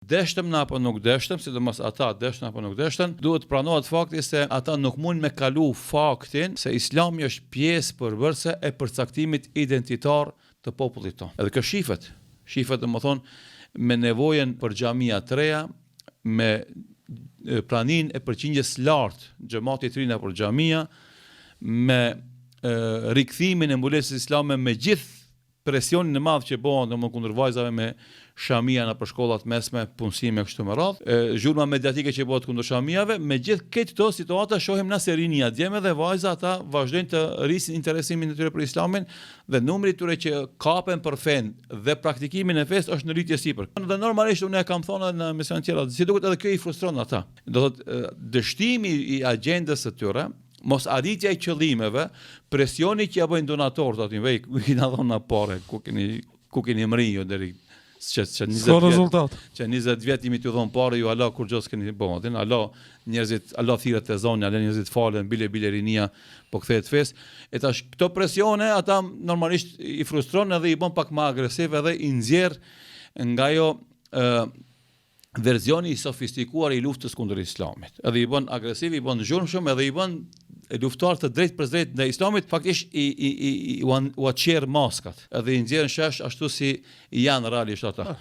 Deshtëm na apo nuk deshtëm, sidomos ata deshtën apo nuk deshtën, duhet pranohet fakti se ata nuk mund me kalu faktin se Islami është pjesë përbërëse e përcaktimit identitar të popullit tonë. Edhe kjo shihet domethënë me nevojën për xhamia të reja, me praninë e përqindjes lartë xhamatit të rinë për xhamia, me rikthimin e mbulesës islame me gjithë presionin e madh që bëhen domosdoshmë kundër vajzave me shamia në për shkollat mesme, punësime kështu me radhë, zhurma mediatike që bëhet kundër shamiave, me gjithë këto situata shohim na se rinia djeme dhe vajza ata vazhdojnë të rrisin interesimin e tyre për Islamin dhe numri i tyre që kapen për fen dhe praktikimin e fesë është në rritje sipër. Dhe normalisht unë e kam thënë në emisionet tjera, si duket edhe kjo i frustron ata. Do thotë dështimi i agjendës së tyre, mos arritja e qëllimeve, presioni që ja bëjnë donatorët aty, i na dhona parë, ku keni mrijo deri që 20 vjet imi t'ju dhon parë, ju Allah kur gjos keni bën. Allah njerëzit, Allah thirret te zoni, Allah njerëzit falen, bile rinia po kthehet fes. E tash këto presione ata normalisht i frustron edhe i bën pak më agresiv edhe i nxjerr nga ajo verzioni i sofistikuar i luftës kundër Islamit. Edhe i bën agresiv, i bën zhurmshëm, edhe i bën luftar të drejt për drejt ndaj Islamit, faktikisht u aqer maskat. Edhe i nxjerrin shesh ashtu si janë realisht ata.